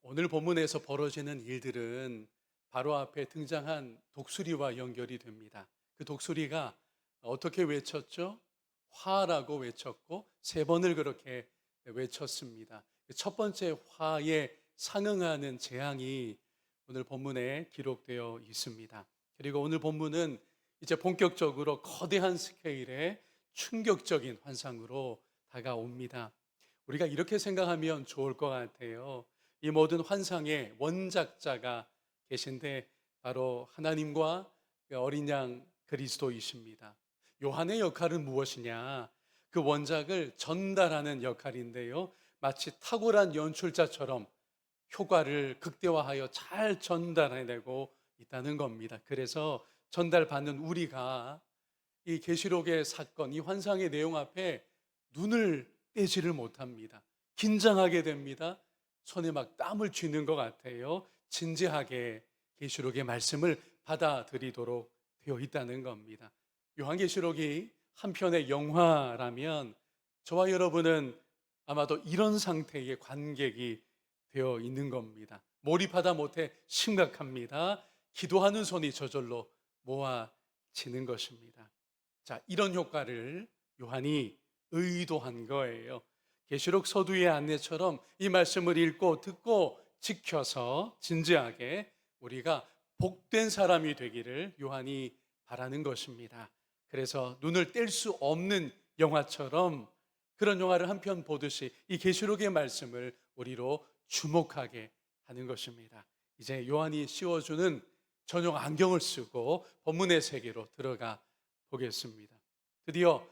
오늘 본문에서 벌어지는 일들은 바로 앞에 등장한 독수리와 연결이 됩니다. 그 독수리가 어떻게 외쳤죠? 화라고 외쳤고 세 번을 그렇게 외쳤습니다. 첫 번째 화에 상응하는 재앙이 오늘 본문에 기록되어 있습니다. 그리고 오늘 본문은 이제 본격적으로 거대한 스케일의 충격적인 환상으로 다가옵니다. 우리가 이렇게 생각하면 좋을 것 같아요. 이 모든 환상의 원작자가 계신데 바로 하나님과 그 어린 양 그리스도이십니다. 요한의 역할은 무엇이냐? 그 원작을 전달하는 역할인데요. 마치 탁월한 연출자처럼 효과를 극대화하여 잘 전달해내고 있다는 겁니다. 그래서 전달받는 우리가 이 계시록의 사건, 이 환상의 내용 앞에 눈을 떼지를 못합니다. 긴장하게 됩니다. 손에 막 땀을 쥐는 것 같아요. 진지하게 계시록의 말씀을 받아들이도록 되어 있다는 겁니다. 요한계시록이 한 편의 영화라면 저와 여러분은 아마도 이런 상태의 관객이 되어 있는 겁니다. 몰입하다 못해 심각합니다. 기도하는 손이 저절로 모아지는 것입니다. 자, 이런 효과를 요한이 의도한 거예요. 계시록 서두의 안내처럼 이 말씀을 읽고 듣고 지켜서 진지하게 우리가 복된 사람이 되기를 요한이 바라는 것입니다. 그래서 눈을 뗄 수 없는 영화처럼 그런 영화를 한 편 보듯이 이 계시록의 말씀을 우리로 주목하게 하는 것입니다. 이제 요한이 씌워주는 전용 안경을 쓰고 본문의 세계로 들어가 보겠습니다. 드디어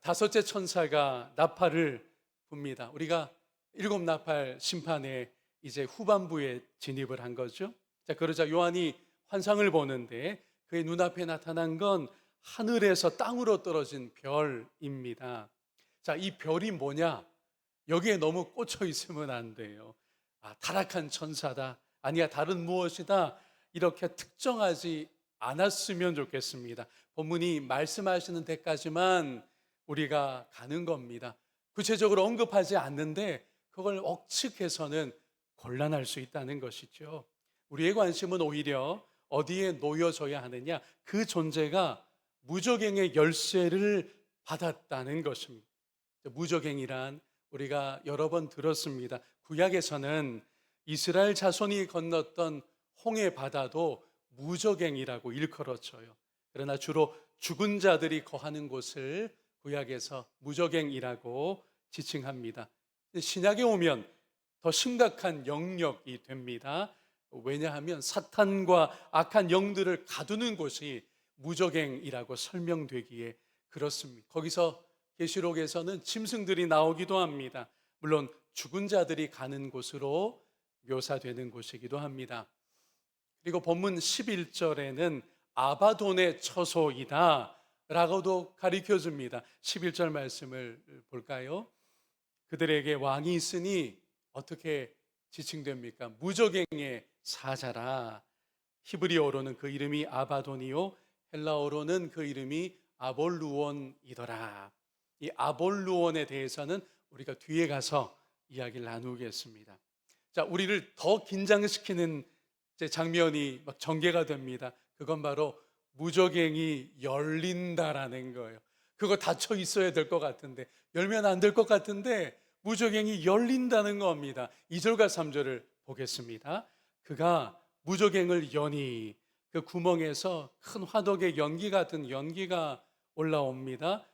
다섯째 천사가 나팔을 붑니다. 우리가 일곱 나팔 심판의 이제 후반부에 진입을 한 거죠. 자, 그러자 요한이 환상을 보는데 그의 눈앞에 나타난 건 하늘에서 땅으로 떨어진 별입니다. 자, 이 별이 뭐냐? 여기에 너무 꽂혀 있으면 안 돼요. 아, 타락한 천사다. 아니야, 다른 무엇이다. 이렇게 특정하지 않았으면 좋겠습니다. 본문이 말씀하시는 데까지만 우리가 가는 겁니다. 구체적으로 언급하지 않는데 그걸 억측해서는 곤란할 수 있다는 것이죠. 우리의 관심은 오히려 어디에 놓여져야 하느냐? 그 존재가 무저갱의 열쇠를 받았다는 것입니다. 무저갱이란 우리가 여러 번 들었습니다. 구약에서는 이스라엘 자손이 건넜던 홍해 바다도 무저갱이라고 일컬어져요. 그러나 주로 죽은 자들이 거하는 곳을 구약에서 무저갱이라고 지칭합니다. 신약에 오면 더 심각한 영역이 됩니다. 왜냐하면 사탄과 악한 영들을 가두는 곳이 무저갱이라고 설명되기에 그렇습니다. 거기서 계시록에서는 짐승들이 나오기도 합니다. 물론 죽은 자들이 가는 곳으로 묘사되는 곳이기도 합니다. 그리고 본문 11절에는 아바돈의 처소이다 라고도 가르쳐 줍니다. 11절 말씀을 볼까요? 그들에게 왕이 있으니 어떻게 지칭됩니까? 무저갱의 사자라. 히브리어로는 그 이름이 아바돈이요, 헬라어로는 그 이름이 아볼루온이더라. 이 아볼루온에 대해서는 우리가 뒤에 가서 이야기를 나누겠습니다. 자, 우리를 더 긴장시키는 장면이 막 전개가 됩니다. 그건 바로 무저갱이 열린다라는 거예요. 그거 닫혀 있어야 될 것 같은데, 열면 안 될 것 같은데 무저갱이 열린다는 겁니다. 2절과 3절을 보겠습니다. 그가 무저갱을 여니 그 구멍에서 큰 화덕의 연기 같은 연기가 올라옵니다.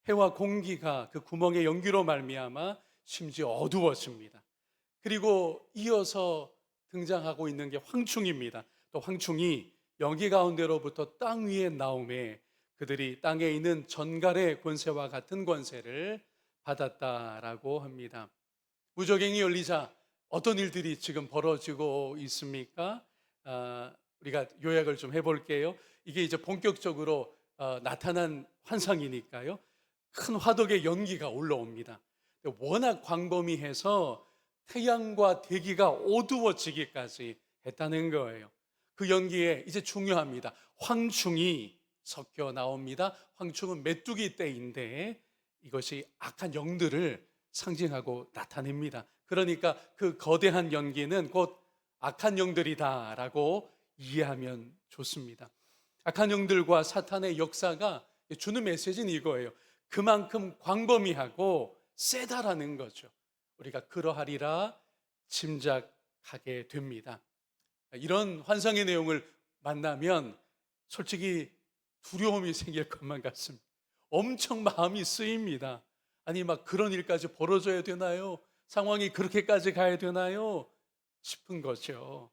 해와 공기가 그 구멍의 연기로 말미암아 심지어 어두워집니다. 그리고 이어서 등장하고 있는 게 황충입니다. 또 황충이 연기 가운데로부터 땅 위에 나오매 그들이 땅에 있는 전갈의 권세와 같은 권세를 받았다라고 합니다. 무저갱이 열리자 어떤 일들이 지금 벌어지고 있습니까? 우리가 요약을 좀 해볼게요. 이게 이제 본격적으로 나타난 환상이니까요. 큰 화덕의 연기가 올라옵니다. 워낙 광범위해서 태양과 대기가 어두워지기까지 했다는 거예요. 그 연기에 이제 중요합니다. 황충이 섞여 나옵니다. 황충은 메뚜기 떼인데 이것이 악한 영들을 상징하고 나타냅니다. 그러니까 그 거대한 연기는 곧 악한 영들이다라고 이해하면 좋습니다. 악한 영들과 사탄의 역사가 주는 메시지는 이거예요. 그만큼 광범위하고 세다라는 거죠. 우리가 그러하리라 짐작하게 됩니다. 이런 환상의 내용을 만나면 솔직히 두려움이 생길 것만 같습니다. 엄청 마음이 쓰입니다. 아니, 막 그런 일까지 벌어져야 되나요? 상황이 그렇게까지 가야 되나요? 싶은 거죠.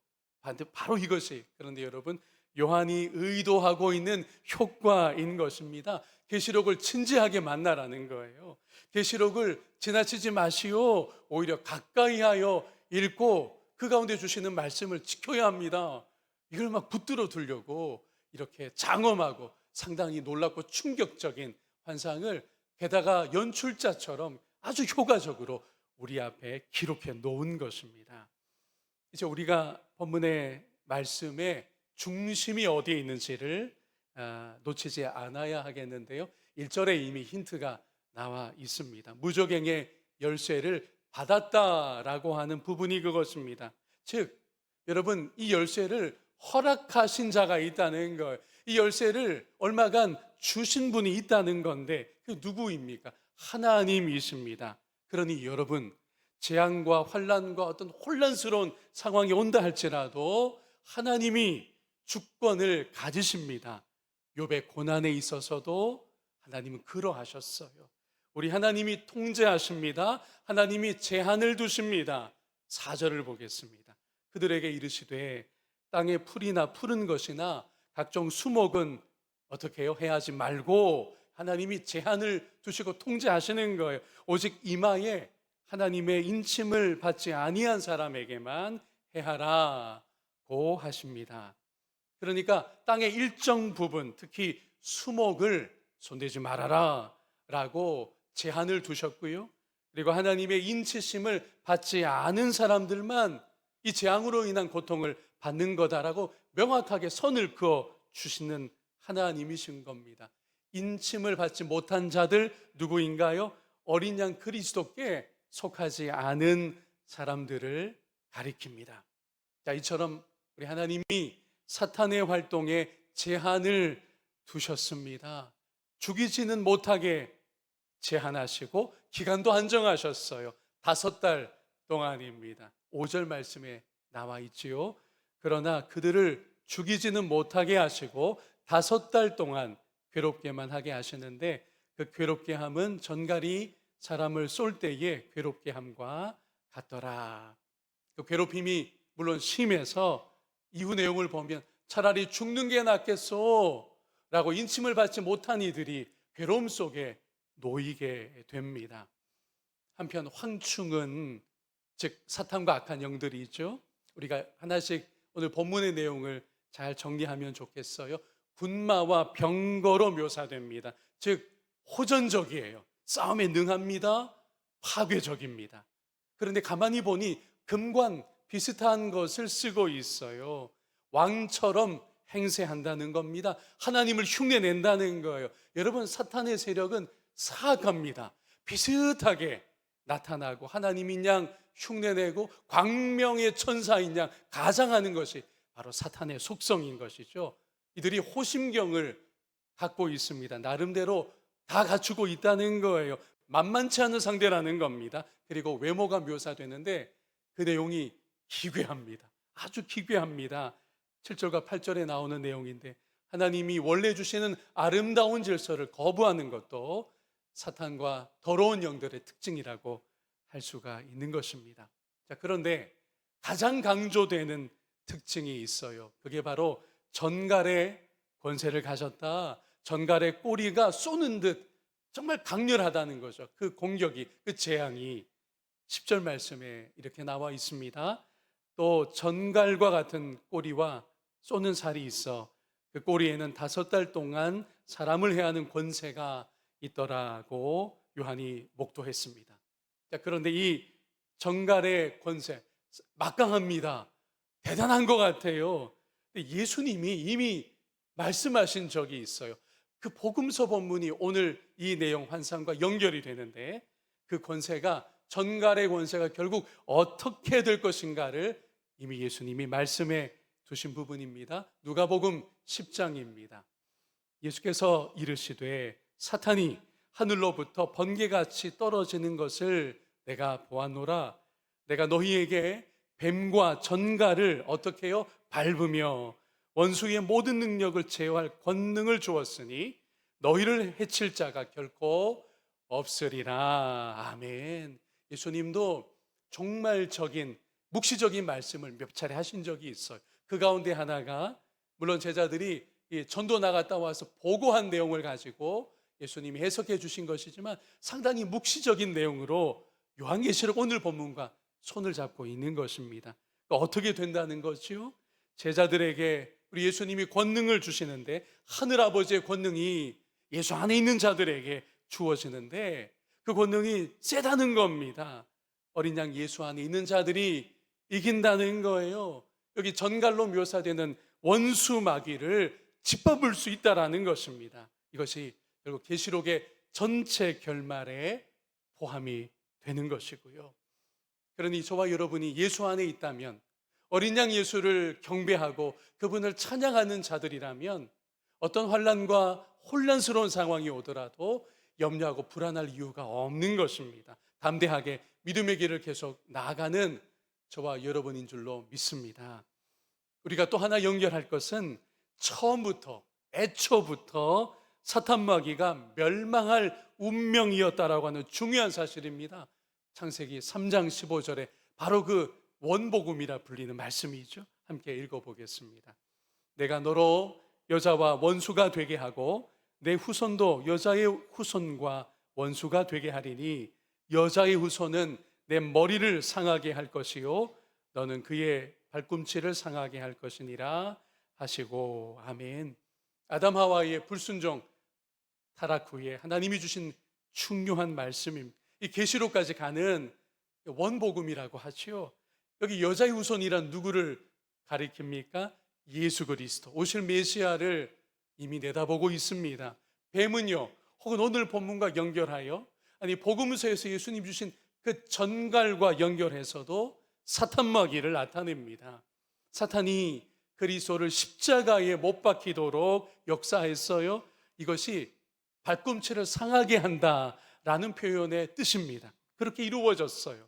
바로 이것이, 그런데 여러분, 요한이 의도하고 있는 효과인 것입니다. 계시록을 진지하게 만나라는 거예요. 계시록을 지나치지 마시오. 오히려 가까이 하여 읽고 그 가운데 주시는 말씀을 지켜야 합니다. 이걸 막 붙들어 두려고 이렇게 장엄하고 상당히 놀랍고 충격적인 환상을 게다가 연출자처럼 아주 효과적으로 우리 앞에 기록해 놓은 것입니다. 이제 우리가 본문의 말씀의 중심이 어디에 있는지를 놓치지 않아야 하겠는데요. 1절에 이미 힌트가 나와 있습니다. 무저갱의 열쇠를 받았다라고 하는 부분이 그것입니다. 즉, 여러분, 이 열쇠를 허락하신 자가 있다는 걸, 이 열쇠를 얼마간 주신 분이 있다는 건데 그 누구입니까? 하나님이십니다. 그러니 여러분, 재앙과 환난과 어떤 혼란스러운 상황이 온다 할지라도 하나님이 주권을 가지십니다. 욥의 고난에 있어서도 하나님은 그러하셨어요. 우리 하나님이 통제하십니다. 하나님이 제한을 두십니다. 4절을 보겠습니다. 그들에게 이르시되 땅에 풀이나 푸른 것이나 각종 수목은 어떻게 해요? 해하지 말고, 하나님이 제한을 두시고 통제하시는 거예요. 오직 이마에 하나님의 인침을 받지 아니한 사람에게만 해하라고 하십니다. 그러니까 땅의 일정 부분, 특히 수목을 손대지 말아라 라고 제한을 두셨고요. 그리고 하나님의 인치심을 받지 않은 사람들만 이 재앙으로 인한 고통을 받는 거다라고 명확하게 선을 그어 주시는 하나님이신 겁니다. 인침을 받지 못한 자들 누구인가요? 어린 양 그리스도께 속하지 않은 사람들을 가리킵니다. 자, 이처럼 우리 하나님이 사탄의 활동에 제한을 두셨습니다. 죽이지는 못하게 제한하시고 기간도 한정하셨어요. 5달 동안입니다. 5절 말씀에 나와 있지요. 그러나 그들을 죽이지는 못하게 하시고 5달 동안 괴롭게만 하게 하시는데, 그 괴롭게 함은 전갈이 사람을 쏠 때의 괴롭게 함과 같더라. 그 괴롭힘이 물론 심해서 이후 내용을 보면 차라리 죽는 게 낫겠소 라고 인침을 받지 못한 이들이 괴로움 속에 놓이게 됩니다. 한편 황충은, 즉 사탄과 악한 영들이 있죠. 우리가 하나씩 오늘 본문의 내용을 잘 정리하면 좋겠어요. 군마와 병거로 묘사됩니다. 즉 호전적이에요. 싸움에 능합니다. 파괴적입니다. 그런데 가만히 보니 금관 비슷한 것을 쓰고 있어요. 왕처럼 행세한다는 겁니다. 하나님을 흉내낸다는 거예요. 여러분, 사탄의 세력은 사악합니다. 비슷하게 나타나고 하나님인 양 흉내내고 광명의 천사인 양 가장하는 것이 바로 사탄의 속성인 것이죠. 이들이 호심경을 갖고 있습니다. 나름대로 다 갖추고 있다는 거예요. 만만치 않은 상대라는 겁니다. 그리고 외모가 묘사되는데 그 내용이 기괴합니다. 아주 기괴합니다. 7절과 8절에 나오는 내용인데, 하나님이 원래 주시는 아름다운 질서를 거부하는 것도 사탄과 더러운 영들의 특징이라고 할 수가 있는 것입니다. 자, 그런데 가장 강조되는 특징이 있어요. 그게 바로 전갈의 권세를 가졌다. 전갈의 꼬리가 쏘는 듯 정말 강렬하다는 거죠. 그 공격이, 그 재앙이 10절 말씀에 이렇게 나와 있습니다. 또 전갈과 같은 꼬리와 쏘는 살이 있어 그 꼬리에는 5달 동안 사람을 해하는 권세가 있더라고 요한이 목도했습니다. 자, 그런데 이 전갈의 권세 막강합니다. 대단한 것 같아요. 예수님이 이미 말씀하신 적이 있어요. 그 복음서 본문이 오늘 이 내용 환상과 연결이 되는데, 그 권세가, 전갈의 권세가 결국 어떻게 될 것인가를 이미 예수님이 말씀해 두신 부분입니다. 누가복음 10장입니다. 예수께서 이르시되 사탄이 하늘로부터 번개같이 떨어지는 것을 내가 보았노라. 내가 너희에게 뱀과 전갈을 어떻게 해요? 밟으며 원수의 모든 능력을 제어할 권능을 주었으니 너희를 해칠 자가 결코 없으리라. 아멘. 예수님도 종말적인 묵시적인 말씀을 몇 차례 하신 적이 있어요. 그 가운데 하나가, 물론 제자들이 전도 나갔다 와서 보고한 내용을 가지고 예수님이 해석해 주신 것이지만 상당히 묵시적인 내용으로 요한계시록 오늘 본문과 손을 잡고 있는 것입니다. 그러니까 어떻게 된다는 거지요? 제자들에게 우리 예수님이 권능을 주시는데, 하늘아버지의 권능이 예수 안에 있는 자들에게 주어지는데 그 권능이 세다는 겁니다. 어린 양 예수 안에 있는 자들이 이긴다는 거예요. 여기 전갈로 묘사되는 원수 마귀를 짓밟을 수 있다라는 것입니다. 이것이 결국 계시록의 전체 결말에 포함이 되는 것이고요. 그러니 저와 여러분이 예수 안에 있다면, 어린 양 예수를 경배하고 그분을 찬양하는 자들이라면 어떤 환난과 혼란스러운 상황이 오더라도 염려하고 불안할 이유가 없는 것입니다. 담대하게 믿음의 길을 계속 나아가는 저와 여러분인 줄로 믿습니다. 우리가 또 하나 연결할 것은 처음부터, 애초부터 사탄 마귀가 멸망할 운명이었다라고 하는 중요한 사실입니다. 창세기 3장 15절에 바로 그 원복음이라 불리는 말씀이죠. 함께 읽어보겠습니다. 내가 너로 여자와 원수가 되게 하고 내 후손도 여자의 후손과 원수가 되게 하리니 여자의 후손은 내 머리를 상하게 할 것이요 너는 그의 발꿈치를 상하게 할 것이니라 하시고. 아멘. 아담 하와의 불순종 타락 후에 하나님이 주신 중요한 말씀입니다. 이 계시록까지 가는 원복음이라고 하지요. 여기 여자의 후손이란 누구를 가리킵니까? 예수 그리스도, 오실 메시아를 이미 내다보고 있습니다. 뱀은요, 혹은 오늘 본문과 연결하여, 아니 복음서에서 예수님 주신 그 전갈과 연결해서도 사탄 마귀를 나타냅니다. 사탄이 그리스도를 십자가에 못 박히도록 역사했어요. 이것이 발꿈치를 상하게 한다라는 표현의 뜻입니다. 그렇게 이루어졌어요.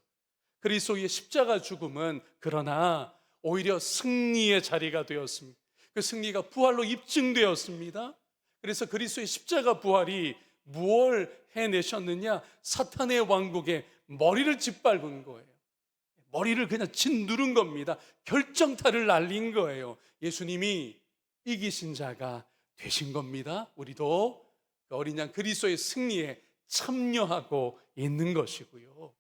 그리스도의 십자가 죽음은 그러나 오히려 승리의 자리가 되었습니다. 그 승리가 부활로 입증되었습니다. 그래서 그리스도의 십자가 부활이 무엇을 해내셨느냐? 사탄의 왕국의 머리를 짓밟은 거예요. 머리를 그냥 짓누른 겁니다. 결정타를 날린 거예요. 예수님이 이기신 자가 되신 겁니다. 우리도 어린 양 그리스도의 승리에 참여하고 있는 것이고요.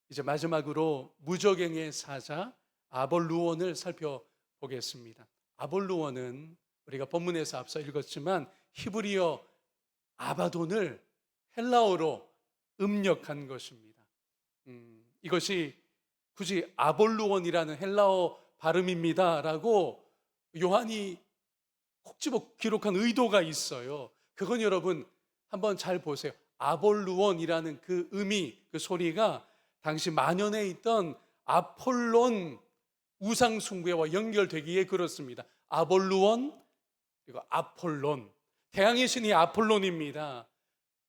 이제 마지막으로 무저갱의 사자 아볼루온을 살펴보겠습니다. 아볼루온은 우리가 본문에서 앞서 읽었지만 히브리어 아바돈을 헬라어로 음력한 것입니다. 이것이 굳이 아볼루온이라는 헬라어 발음입니다라고 요한이 콕 집어 기록한 의도가 있어요. 그건 여러분 한번 잘 보세요. 아볼루온이라는 그 의미, 그 소리가 당시 만연해 있던 아폴론 우상 숭배와 연결되기에 그렇습니다. 아볼루온 그리고 아폴론, 태양의 신이 아폴론입니다.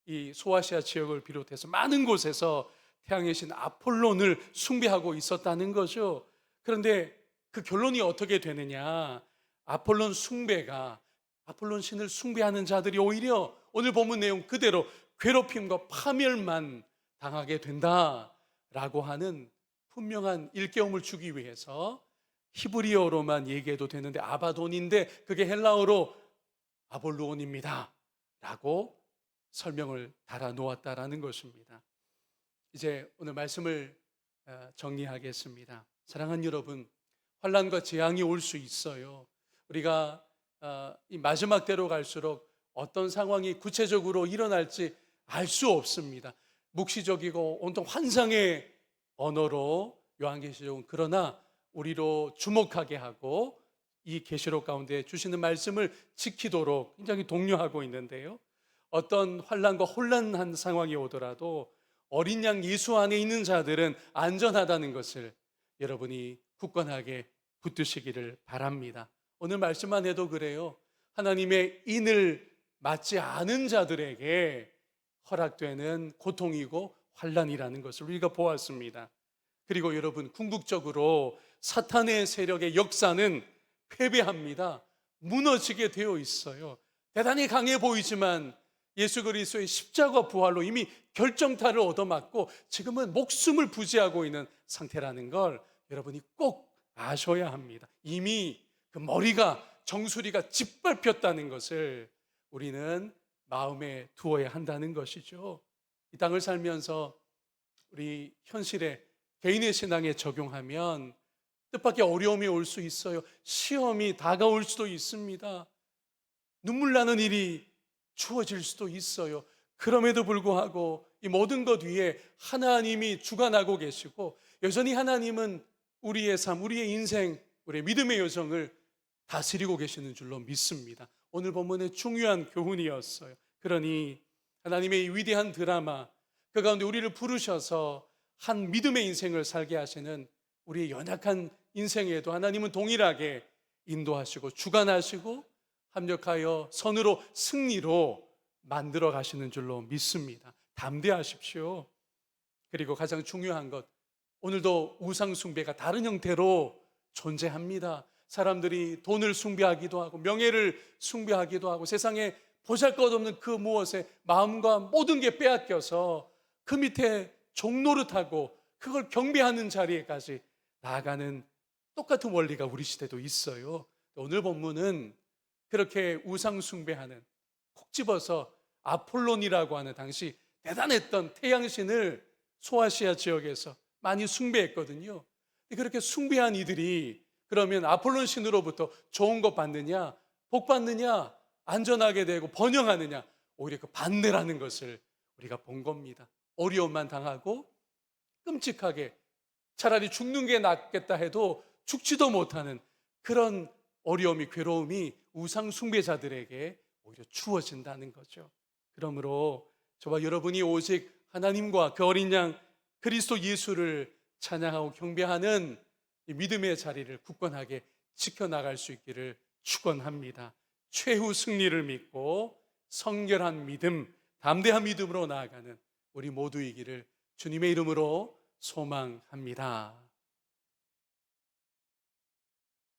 이 소아시아 지역을 비롯해서 많은 곳에서 태양의 신 아폴론을 숭배하고 있었다는 거죠. 그런데 그 결론이 어떻게 되느냐? 아폴론 숭배가, 아폴론 신을 숭배하는 자들이 오히려 오늘 본문 내용 그대로 괴롭힘과 파멸만 당하게 된다라고 하는 분명한 일깨움을 주기 위해서 히브리어로만 얘기해도 되는데 아바돈인데 그게 헬라어로 아볼루온입니다 라고 설명을 달아 놓았다라는 것입니다. 이제 오늘 말씀을 정리하겠습니다. 사랑하는 여러분, 환난과 재앙이 올 수 있어요. 우리가 이 마지막 때로 갈수록 어떤 상황이 구체적으로 일어날지 알 수 없습니다. 묵시적이고 온통 환상의 언어로 요한계시록은 그러나 우리로 주목하게 하고 이 계시록 가운데 주시는 말씀을 지키도록 굉장히 독려하고 있는데요. 어떤 환난과 혼란한 상황이 오더라도 어린 양 예수 안에 있는 자들은 안전하다는 것을 여러분이 굳건하게 붙드시기를 바랍니다. 오늘 말씀만 해도 그래요. 하나님의 인을 맞지 않은 자들에게 허락되는 고통이고 환난이라는 것을 우리가 보았습니다. 그리고 여러분, 궁극적으로 사탄의 세력의 역사는 패배합니다. 무너지게 되어 있어요. 대단히 강해 보이지만 예수 그리스도의 십자가 부활로 이미 결정타를 얻어맞고 지금은 목숨을 부지하고 있는 상태라는 걸 여러분이 꼭 아셔야 합니다. 이미 그 머리가, 정수리가 짓밟혔다는 것을 우리는 마음에 두어야 한다는 것이죠. 이 땅을 살면서 우리 현실에 개인의 신앙에 적용하면 뜻밖의 어려움이 올 수 있어요. 시험이 다가올 수도 있습니다. 눈물 나는 일이 주어질 수도 있어요. 그럼에도 불구하고 이 모든 것 위에 하나님이 주관하고 계시고 여전히 하나님은 우리의 삶, 우리의 인생, 우리의 믿음의 여정을 다스리고 계시는 줄로 믿습니다. 오늘 본문의 중요한 교훈이었어요. 그러니 하나님의 이 위대한 드라마, 그 가운데 우리를 부르셔서 한 믿음의 인생을 살게 하시는 우리의 연약한 인생에도 하나님은 동일하게 인도하시고 주관하시고 합력하여 선으로 승리로 만들어 가시는 줄로 믿습니다. 담대하십시오. 그리고 가장 중요한 것, 오늘도 우상 숭배가 다른 형태로 존재합니다. 사람들이 돈을 숭배하기도 하고 명예를 숭배하기도 하고 세상에 보잘것없는 그 무엇에 마음과 모든 게 빼앗겨서 그 밑에 종노릇하고 그걸 경배하는 자리에까지 나아가는 똑같은 원리가 우리 시대도 있어요. 오늘 본문은 그렇게 우상 숭배하는, 콕 집어서 아폴론이라고 하는 당시 대단했던 태양신을 소아시아 지역에서 많이 숭배했거든요. 그렇게 숭배한 이들이 그러면 아폴론 신으로부터 좋은 것 받느냐, 복 받느냐, 안전하게 되고 번영하느냐, 오히려 그 반대라는 것을 우리가 본 겁니다. 어려움만 당하고 끔찍하게 차라리 죽는 게 낫겠다 해도 죽지도 못하는 그런 어려움이, 괴로움이 우상 숭배자들에게 오히려 주어진다는 거죠. 그러므로 저와 여러분이 오직 하나님과 그 어린 양 그리스도 예수를 찬양하고 경배하는 이 믿음의 자리를 굳건하게 지켜나갈 수 있기를 축원합니다. 최후 승리를 믿고 성결한 믿음, 담대한 믿음으로 나아가는 우리 모두이기를 주님의 이름으로 소망합니다.